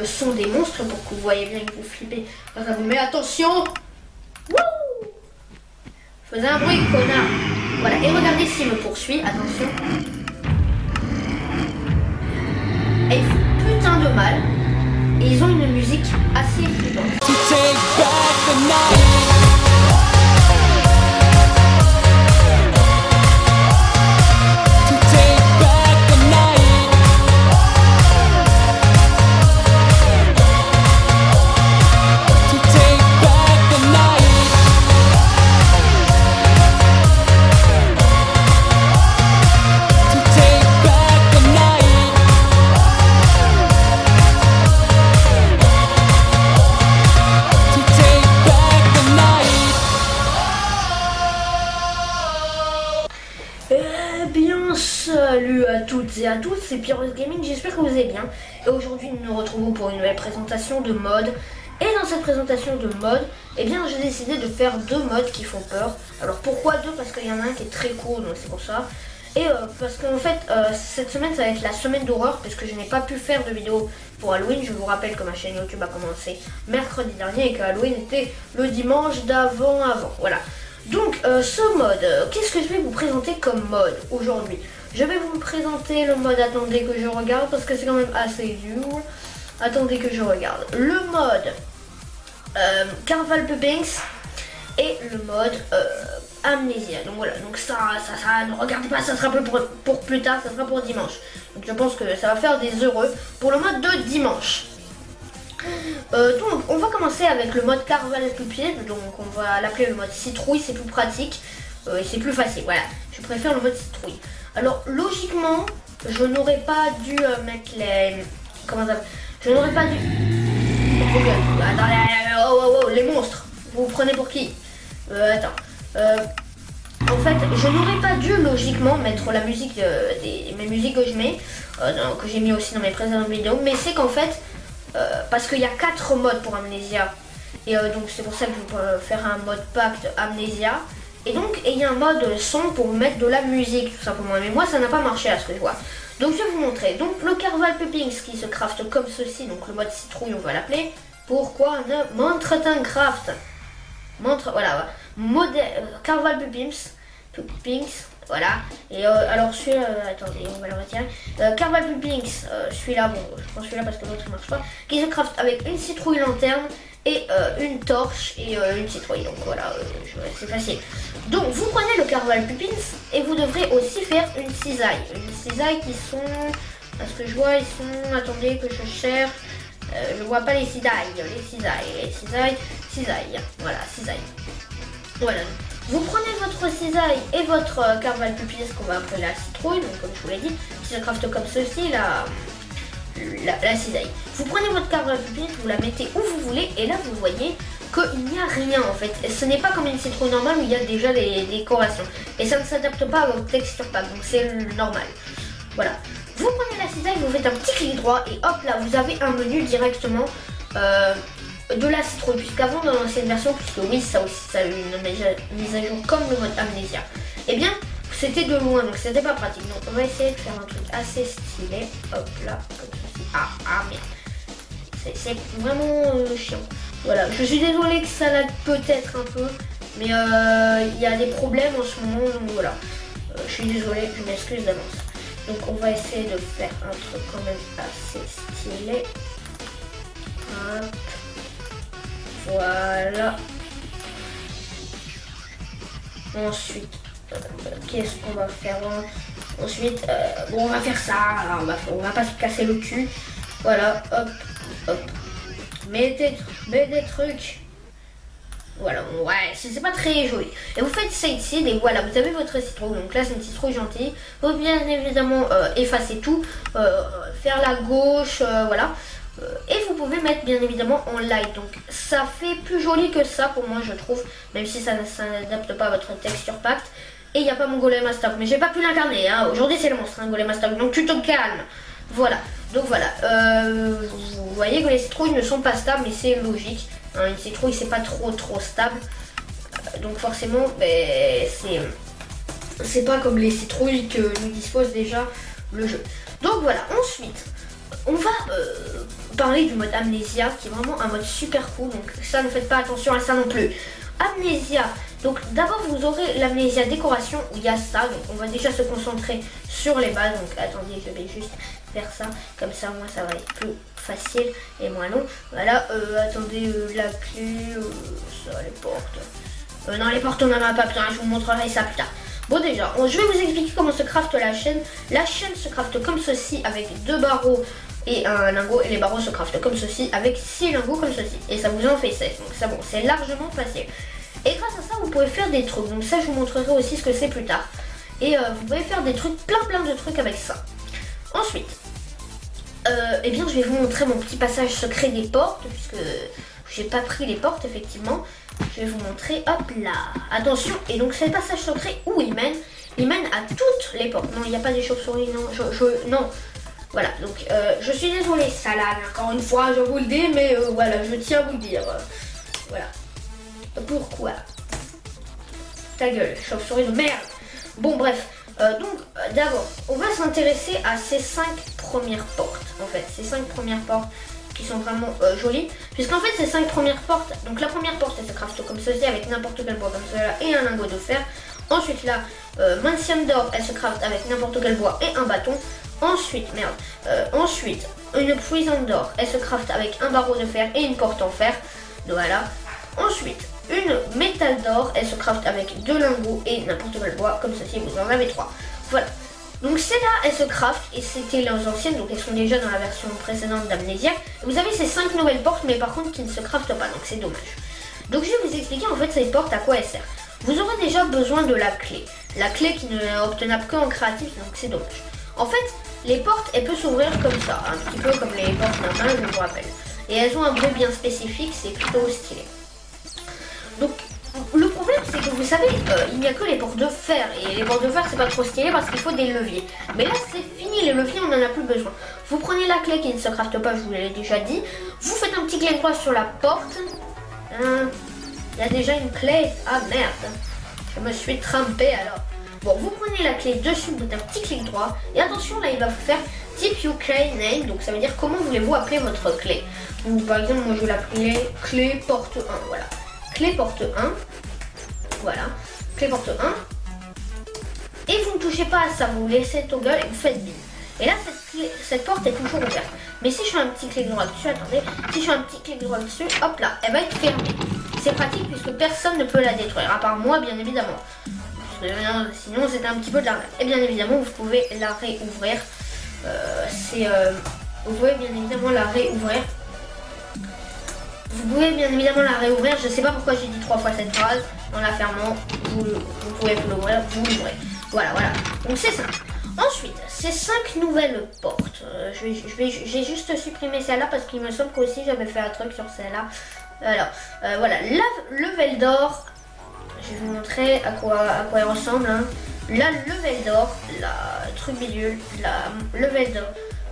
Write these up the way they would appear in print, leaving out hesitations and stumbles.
le son des monstres pour que vous voyez bien que vous flippez quand ça vous met. Attention. Wouh! Faisais un bruit, connard. Voilà, et regardez s'il me poursuit, attention. Et il fait putain de mal. Et ils ont une musique assez flippante. Salut à toutes et à tous, c'est Pierrot Gaming, j'espère que vous allez bien. Et aujourd'hui nous nous retrouvons pour une nouvelle présentation de mode. Et dans cette présentation de mode, eh bien j'ai décidé de faire deux modes qui font peur. Alors pourquoi deux? Parce qu'il y en a un qui est très court, donc c'est pour ça. Et parce qu'en fait cette semaine ça va être la semaine d'horreur, puisque je n'ai pas pu faire de vidéo pour Halloween. Je vous rappelle que ma chaîne YouTube a commencé mercredi dernier et que Halloween était le dimanche d'avant. Voilà. Donc ce mode, qu'est-ce que je vais vous présenter comme mode aujourd'hui? Je vais vous présenter le mode, attendez que je regarde parce que c'est quand même assez dur. Attendez que je regarde. Le mode Carval Puppings et le mode Amnésia. Donc voilà, donc ça ne regardez pas, ça sera pour plus tard, ça sera pour dimanche. Donc je pense que ça va faire des heureux pour le mode de dimanche. Donc on va commencer avec le mode Carval Puppings, donc on va l'appeler le mode citrouille, c'est plus pratique et c'est plus facile, voilà. Je préfère le mode citrouille. Alors logiquement, je n'aurais pas dû mettre les... Comment ça... Je n'aurais pas dû... Attendez, les monstres, vous prenez pour qui? Attends. En fait, je n'aurais pas dû logiquement mettre la musique, mes musiques que je mets, que j'ai mis aussi dans mes précédentes vidéos, mais c'est qu'en fait, parce qu'il y a 4 modes pour Amnésia, et donc c'est pour ça que je vais faire un mode pacte Amnésia. Et donc il y a un mode son pour mettre de la musique tout simplement. Mais moi ça n'a pas marché à ce que je vois. Donc je vais vous montrer. Donc le Carval Puppings qui se crafte comme ceci. Donc le mode citrouille on va l'appeler. Pourquoi ne m'entretient craft. Voilà. Mode Carval Puppings. Voilà. Et alors celui-là, attendez, on va le retirer. Carval Puppings, celui-là, bon, je prends celui-là parce que l'autre ne marche pas. Qui se craft avec une citrouille lanterne et une torche et une citrouille. Donc voilà, c'est facile. Donc vous prenez le Carval Puppings et vous devrez aussi faire une cisaille. Une cisaille qui sont, à ce que je vois, ils sont, attendez que je cherche. Je vois pas les cisailles. Voilà, cisaille. Voilà. Vous prenez votre cisaille et votre Carval Puppings qu'on va appeler la citrouille, donc comme je vous l'ai dit, qui se crafte comme ceci, la cisaille. Vous prenez votre Carval Puppings, vous la mettez où vous voulez et là vous voyez qu'il n'y a rien en fait. Ce n'est pas comme une citrouille normale où il y a déjà les décorations. Et ça ne s'adapte pas à votre texture pack, donc c'est normal. Voilà. Vous prenez la cisaille, vous faites un petit clic droit et hop là vous avez un menu directement de la citrouille, puisqu'avant dans l'ancienne version, puisque oui ça aussi ça a eu une mise à jour comme le mode Amnésia, et bien c'était de loin donc c'était pas pratique. Donc on va essayer de faire un truc assez stylé, hop là comme ceci. Ah merde, c'est vraiment chiant. Voilà, je suis désolée que ça l'a peut-être un peu, mais il y a des problèmes en ce moment, donc voilà, je suis désolée, je m'excuse d'avance. Donc on va essayer de faire un truc quand même assez stylé. Hop. Voilà. Ensuite, qu'est-ce qu'on va faire? Ensuite, bon, on va faire ça. On va pas se casser le cul. Voilà, hop. Mets des trucs. Voilà, ouais, c'est pas très joli. Et vous faites ça ici, et voilà, vous avez votre citrouille. Donc là, c'est une citrouille gentille. Vous pouvez bien évidemment effacer tout, faire la gauche, voilà. Et vous pouvez mettre bien évidemment en light. Donc ça fait plus joli que ça pour moi, je trouve. Même si ça ne s'adapte pas à votre texture pack. Et il n'y a pas mon golem à stock. Mais j'ai pas pu l'incarner. Hein. Aujourd'hui, c'est le monstre, un golem à stock. Donc tu te calmes. Voilà. Donc voilà. Vous voyez que les citrouilles ne sont pas stables, mais c'est logique. Hein, une citrouille, c'est pas trop stable. Donc forcément, ben, c'est pas comme les citrouilles que nous dispose déjà le jeu. Donc voilà. Ensuite, on va parler du mode Amnesia qui est vraiment un mode super cool. Donc ça, ne faites pas attention à ça non plus. Amnesia. Donc d'abord vous aurez l'Amnesia décoration où il y a ça. Donc on va déjà se concentrer sur les bases. Donc attendez, je vais juste faire ça. Comme ça moi ça va être plus facile et moins long. Voilà, attendez, la clé, ça, les portes. Non, les portes on n'en a pas, putain, je vous montrerai ça plus tard. Bon déjà, je vais vous expliquer comment se craft la chaîne. La chaîne se craft comme ceci avec 2 barreaux et un lingot. Et les barreaux se craftent comme ceci avec 6 lingots comme ceci. Et ça vous en fait 16. Donc ça bon, c'est largement facile. Et grâce à ça, vous pouvez faire des trucs. Donc ça, je vous montrerai aussi ce que c'est plus tard. Et vous pouvez faire des trucs, plein de trucs avec ça. Ensuite, eh bien, je vais vous montrer mon petit passage secret des portes. Puisque j'ai pas pris les portes, effectivement. Je vais vous montrer, hop là. Attention, et donc c'est le passage secret où il mène. Il mène à toutes les portes. Non, il n'y a pas des chauves-souris, non. Non. Voilà, donc je suis désolée, salade, encore une fois, je vous le dis, mais voilà, je tiens à vous le dire. Voilà. Pourquoi? Ta gueule, chauve-souris de merde. Bon, bref. Donc, d'abord, on va s'intéresser à ces 5 premières portes. En fait, ces 5 premières portes qui sont vraiment jolies. Puisqu'en fait, ces 5 premières portes, donc la première porte, elle se craft comme ceci, avec n'importe quel bois comme cela et un lingot de fer. Ensuite, la Mansion d'or, elle se craft avec n'importe quel bois et un bâton. Ensuite, ensuite, une prison d'or, elle se craft avec un barreau de fer et une porte en fer. Voilà. Ensuite, une métal d'or, elle se craft avec 2 lingots et n'importe quel bois, comme ceci, vous en avez 3. Voilà. Donc celles-là, elles se craft et c'était les anciennes, donc elles sont déjà dans la version précédente d'Amnesia. Vous avez ces 5 nouvelles portes, mais par contre qui ne se craftent pas, donc c'est dommage. Donc je vais vous expliquer en fait ces portes à quoi elles servent. Vous aurez déjà besoin de la clé. La clé qui n'est obtenable qu'en créatif, donc c'est dommage. En fait, les portes, elles peuvent s'ouvrir comme ça, un petit peu comme les portes normales, je vous rappelle. Et elles ont un bruit bien spécifique, c'est plutôt stylé. Donc, le problème, c'est que vous savez, il n'y a que les portes de fer. Et les portes de fer, c'est pas trop stylé parce qu'il faut des leviers. Mais là, c'est fini, les leviers, on n'en a plus besoin. Vous prenez la clé qui ne se crafte pas, je vous l'ai déjà dit. Vous faites un petit clic droit sur la porte. Il y a déjà une clé. Ah merde, je me suis trompée alors. Bon, vous prenez la clé dessus, vous faites un petit clic droit. Et attention, là, il va vous faire type your clay name. Donc, ça veut dire comment voulez-vous appeler votre clé. Donc, par exemple, moi, je vais l'appeler clé porte 1. Voilà. Clé porte 1. Voilà. Clé porte 1. Et vous ne touchez pas à ça. Vous laissez toggle et vous faites bin. Et là, cette porte est toujours ouverte. Mais si je fais un petit clic droit dessus, attendez. Si je fais un petit clic droit dessus, hop là, elle va être fermée. C'est pratique puisque personne ne peut la détruire. À part moi, bien évidemment. Sinon c'était un petit peu de l'arnaque. Et bien évidemment vous pouvez la réouvrir. Vous pouvez bien évidemment la réouvrir. Vous pouvez bien évidemment la réouvrir. Je sais pas pourquoi j'ai dit 3 fois cette phrase. En la fermant, vous pouvez l'ouvrir, vous l'ouvrez. Voilà. Donc c'est ça. Ensuite, ces 5 nouvelles portes. J'ai juste supprimé celle-là parce qu'il me semble qu'aussi j'avais fait un truc sur celle-là. Alors, voilà, la level d'or. Je vais vous montrer à quoi elle ressemble. Hein. La level d'or, la truc bidule, la level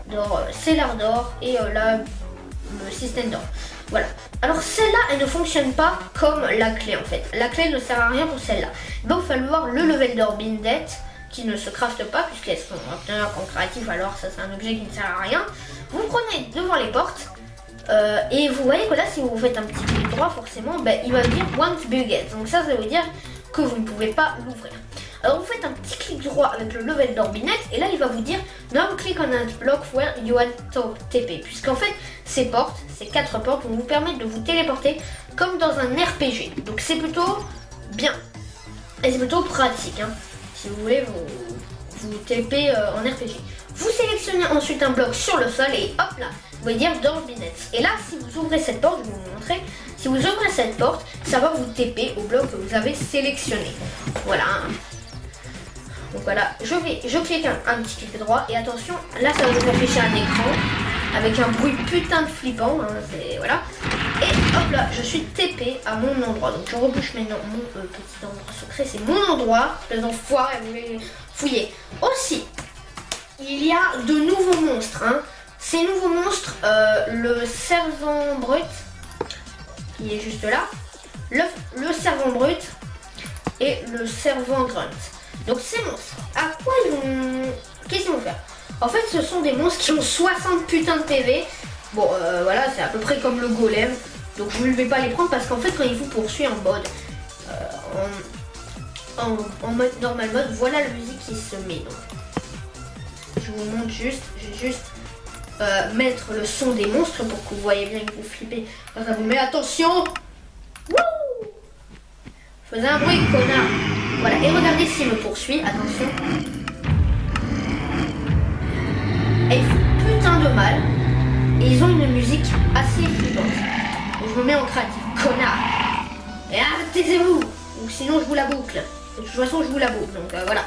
d'or, c'est l'art d'or et le système d'or. Voilà. Alors celle-là, elle ne fonctionne pas comme la clé en fait. La clé ne sert à rien pour celle-là. Donc il va falloir le level d'or bindet qui ne se crafte pas puisqu'elles sont obtenues en créatif. Alors ça c'est un objet qui ne sert à rien. Vous prenez devant les portes. Et vous voyez que là, si vous faites un petit clic droit, forcément, il va dire want buget. Donc ça veut dire que vous ne pouvez pas l'ouvrir. Alors vous faites un petit clic droit avec le level d'orbinet et là il va vous dire now click on a block where you want to TP. Puisqu'en fait, ces portes, ces 4 portes vont vous permettre de vous téléporter comme dans un RPG. Donc c'est plutôt bien et c'est plutôt pratique. Hein. Si vous voulez vous TP en RPG. Vous sélectionnez ensuite un bloc sur le sol et hop là. Vous pouvez dire d'orbinet. Et là, si vous ouvrez cette porte, je vais vous montrer. Si vous ouvrez cette porte, ça va vous TP au bloc que vous avez sélectionné. Voilà. Donc voilà, je clique un petit clic droit et attention, là ça va vous afficher un écran avec un bruit putain de flippant. Hein, voilà. Et hop là, je suis TP à mon endroit. Donc je rebouche maintenant mon petit endroit secret. C'est mon endroit. Les enfoirés, vous voulez fouiller. Aussi, il y a de nouveaux monstres. Hein. Ces nouveaux monstres, le servant brut, qui est juste là, le servant brut et le servant grunt. Donc ces monstres, à quoi ils vont... Qu'est-ce qu'ils vont faire? En fait, ce sont des monstres qui ont 60 putains de PV Bon, voilà, c'est à peu près comme le golem. Donc je ne vais pas les prendre parce qu'en fait, quand il vous poursuit en mode en mode normal mode, voilà la musique qui se met. Donc, je vous montre juste, je vais juste mettre le son des monstres pour que vous voyez bien que vous flippez. Quand ça vous met attention. Wouh! Faisais un bruit, connard. Voilà, et regardez s'il me poursuit, attention. Et il fait putain de mal. Et ils ont une musique assez flippante. Donc je me mets en créatif, connard. Et arrêtez-vous, ou sinon je vous la boucle. De toute façon je vous la boucle, donc voilà.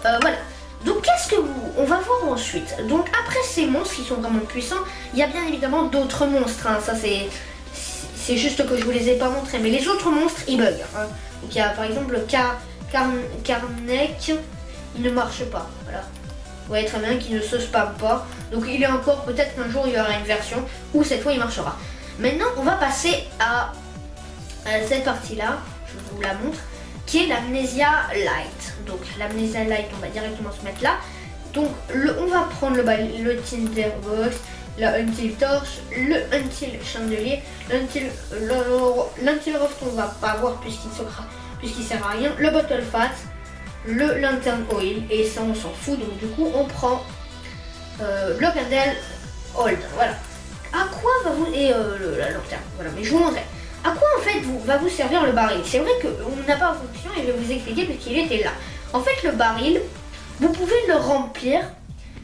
Voilà. Donc qu'est-ce que on va voir ensuite. Donc après ces monstres qui sont vraiment puissants, il y a bien évidemment d'autres monstres. Hein. Ça c'est juste que je vous les ai pas montrés. Mais les autres monstres ils bug. Hein. Donc il y a par exemple le Karnek, il ne marche pas. Voilà. Vous voyez très bien qu'il ne se spamme pas. Donc il est encore, peut-être qu'un jour il y aura une version où cette fois il marchera. Maintenant on va passer à cette partie-là, je vous la montre, qui est l'Amnesia Light. Donc l'Amnesia Light, on va directement se mettre là. Donc on va prendre le Tinderbox, le Until Torch, le Until Chandelier, l'Until Roft on va pas avoir puisqu'il sert à rien, le Bottle Fat, le Lantern Oil, et ça on s'en fout, donc du coup on prend le Candle Hold. Voilà. À quoi va vous... et la lanterne, voilà, mais je vous montrerai. À quoi en fait va vous servir le baril? C'est vrai qu'on n'a pas en fonction et je vais vous expliquer parce qu'il était là. En fait le baril, vous pouvez le remplir,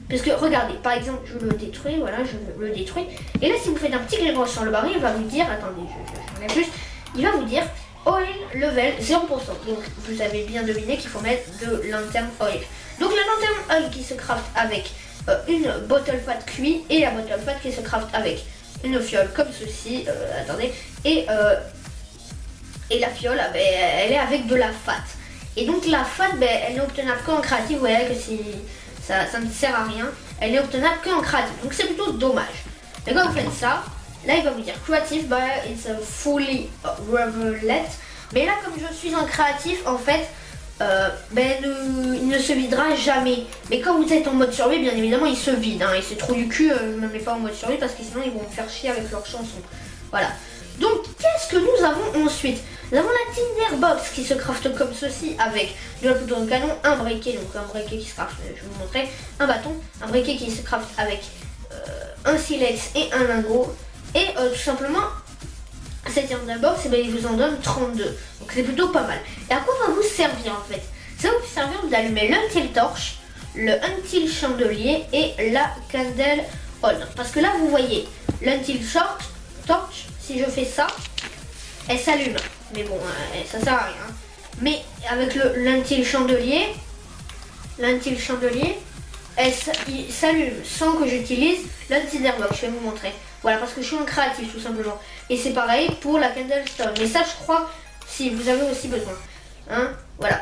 parce que regardez, par exemple je le détruis, voilà, je le détruis. Et là si vous faites un petit clic droit sur le baril, il va vous dire, attendez, je enlève juste, il va vous dire Oil level 0%. Donc vous avez bien deviné qu'il faut mettre de lantern oil. Donc la lantern oil qui se craft avec une bottle fat cuit et la bottle fat qui se craft avec une fiole comme ceci, attendez, et la fiole, elle est avec de la fat. Et donc la fat, elle n'est obtenable qu'en créatif. Vous voyez que si ça ne sert à rien, elle n'est obtenable qu'en créatif. Donc c'est plutôt dommage. Mais quand vous faites ça, là il va vous dire creative, it's a fully revealed. Mais là comme je suis en créatif, en fait, il ne se videra jamais. Mais quand vous êtes en mode survie, bien évidemment il se vide. Hein, et c'est trop du cul, je ne me mets pas en mode survie parce que sinon ils vont me faire chier avec leurs chansons. Voilà. Donc qu'est-ce que nous avons ensuite? Nous avons la Tinderbox qui se crafte comme ceci avec de la poudre de canon, un briquet, donc un briquet qui se crafte, je vais vous montrer, un bâton, un briquet qui se crafte avec un silex et un lingot. Et tout simplement, cette Tinderbox, il vous en donne 32. Donc c'est plutôt pas mal. Et à quoi va vous servir en fait? Ça va vous servir d'allumer l'Until Torch, le Until Chandelier et la Candle Hold. Parce que là vous voyez, l'Until Torch, si je fais ça, elle s'allume. Mais bon, ça sert à rien. Mais avec l'Until Chandelier, il s'allume sans que j'utilise l'Untinderbox. Je vais vous montrer. Voilà, parce que je suis en créatif tout simplement. Et c'est pareil pour la Candlestone. Mais ça, je crois, si vous avez aussi besoin. Hein, voilà.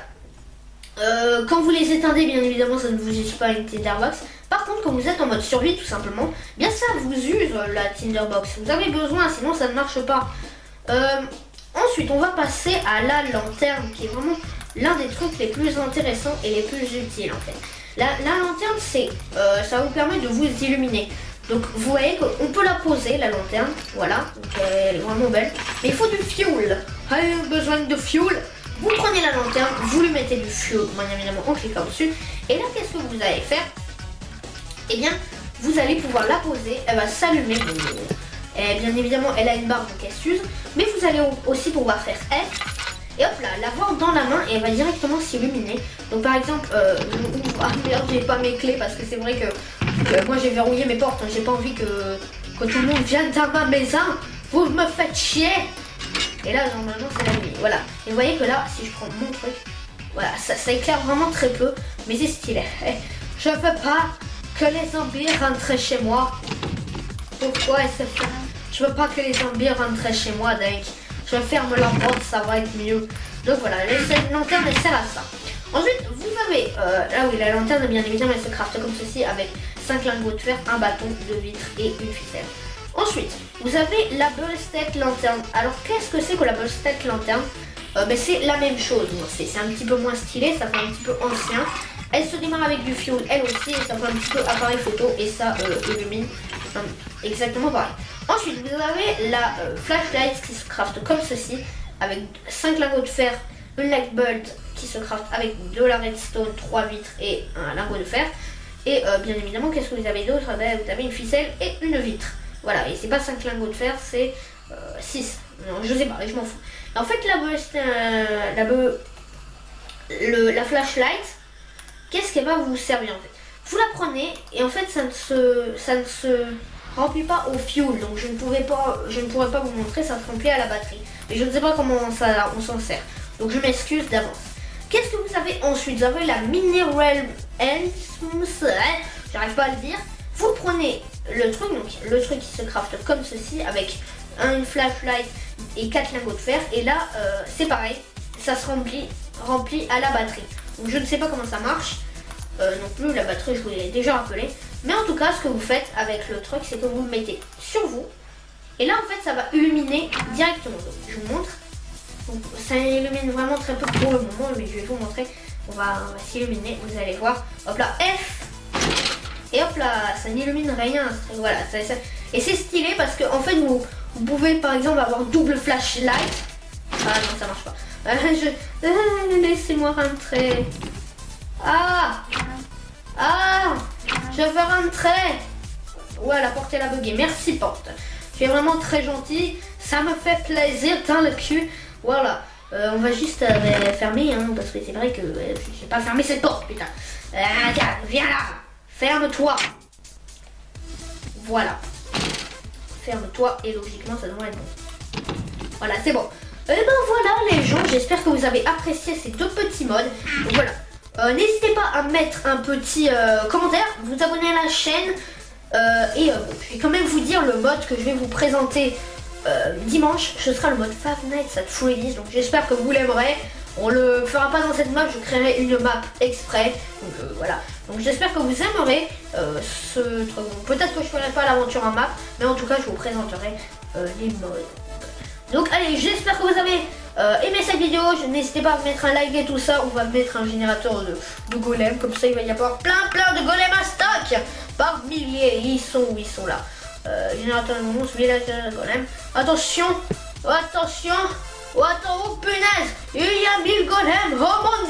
Quand vous les éteindez, bien évidemment, ça ne vous use pas une Tinderbox. Par contre, quand vous êtes en mode survie, tout simplement, bien ça vous use la Tinderbox. Vous avez besoin, sinon ça ne marche pas. Ensuite, on va passer à la lanterne, qui est vraiment l'un des trucs les plus intéressants et les plus utiles en fait. La lanterne, ça vous permet de vous illuminer. Donc vous voyez qu'on peut la poser, la lanterne, voilà, donc elle est vraiment belle. Mais il faut du fuel. Avez besoin de fuel? Vous prenez la lanterne, vous lui mettez du fuel, bien évidemment en cliquant dessus. Et là, qu'est-ce que vous allez faire? Eh bien, vous allez pouvoir la poser, elle va s'allumer. Et bien évidemment, elle a une barre, donc elle s'use. Mais vous allez aussi pouvoir faire F. Et hop là, l'avoir dans la main et elle va directement s'illuminer. Donc par exemple, ah merde, j'ai pas mes clés parce que c'est vrai que moi j'ai verrouillé mes portes. Hein, j'ai pas envie que tout le monde vienne dans ma maison. Vous me faites chier. Et là, normalement, c'est la nuit. Voilà. Et vous voyez que là, si je prends mon truc, voilà, ça éclaire vraiment très peu. Mais c'est stylé. Je veux pas que les zombies rentrent chez moi. Pourquoi elle se fait? Je veux pas que les zombies rentrent chez moi, donc je ferme la porte, ça va être mieux. Donc voilà, cette lanterne elle sert à ça. Ensuite, vous avez, là oui, la lanterne, bien évidemment, elle se crafte comme ceci avec 5 lingots de fer, un bâton, 2 vitres et une ficelle. Ensuite, vous avez la Bullstack Lanterne. Alors, qu'est-ce que c'est que la Bullstack Lanterne? C'est la même chose. C'est un petit peu moins stylé, ça fait un petit peu ancien. Elle se démarre avec du fuel, elle aussi, et ça fait un petit peu appareil photo et ça illumine. exactement pareil. Ensuite, vous avez la flashlight qui se craft comme ceci, avec 5 lingots de fer, une light bulb qui se craft avec de la redstone, 3 vitres et un lingot de fer. Et bien évidemment, qu'est-ce que vous avez d'autre? Vous avez une ficelle et une vitre. Voilà, et c'est pas 5 lingots de fer, c'est 6. Non, je sais pas, je m'en fous. En fait, la flashlight, qu'est-ce qu'elle va vous servir en fait? Vous la prenez et en fait ça ne se remplit pas au fuel, donc je ne pourrais pas vous montrer, ça se remplit à la batterie. Et je ne sais pas comment on s'en sert, donc je m'excuse d'avance. Qu'est-ce que vous avez ensuite? Vous avez la Mineral j'arrive pas à le dire. Vous prenez le truc, donc le truc qui se craft comme ceci avec une flashlight et 4 lingots de fer, et là c'est pareil, ça se remplit à la batterie. Donc je ne sais pas comment ça marche non plus, la batterie je vous l'ai déjà rappelé, mais en tout cas ce que vous faites avec le truc, c'est que vous le mettez sur vous et là en fait ça va illuminer directement. Donc je vous montre, donc, ça illumine vraiment très peu pour le moment, mais je vais vous montrer. On va s'illuminer, vous allez voir. Hop là, F, et hop là, ça n'illumine rien. Voilà, et c'est stylé parce que en fait vous pouvez par exemple avoir double flashlight. Ah non, ça marche pas. Laissez-moi rentrer. Je vais faire un trait. Ouais, la porte elle a bugué. Merci porte. Tu es vraiment très gentil. Ça me fait plaisir dans le cul. Voilà. On va juste fermer, hein, parce que c'est vrai que j'ai pas fermé cette porte, putain. Viens là. Ferme-toi. Voilà. Ferme-toi et logiquement ça devrait être bon. Voilà, c'est bon. Et ben voilà les gens, j'espère que vous avez apprécié ces deux petits modes. Donc voilà. N'hésitez pas à mettre un petit commentaire, vous abonner à la chaîne et je vais quand même vous dire le mode que je vais vous présenter dimanche. Ce sera le mode Five Nights at Freddy's, donc j'espère que vous l'aimerez. On le fera pas dans cette map, je créerai une map exprès, donc voilà. Donc j'espère que vous aimerez ce truc. Peut-être que je ferai pas l'aventure en map, mais en tout cas je vous présenterai les modes. Donc allez, j'espère que vous avez aimé cette vidéo. N'hésitez pas à mettre un like et tout ça. On va mettre un générateur de golem. Comme ça il va y avoir plein de golems à stock par milliers. Ils sont où? Ils sont là. Générateur de monstres, village de golem. Attention. Attention. Oh, attends, oh punaise. Il y a 1000 golems. Oh mon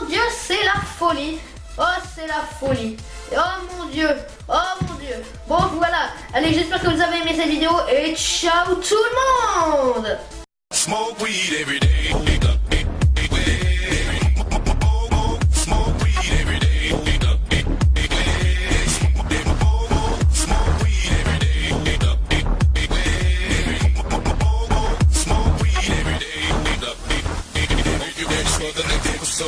dieu, c'est la folie. Oh, c'est la folie. Oh mon dieu. Oh mon dieu. Bon voilà. Allez, j'espère que vous avez aimé cette vidéo. Et ciao tout le monde. Smoke weed every day. So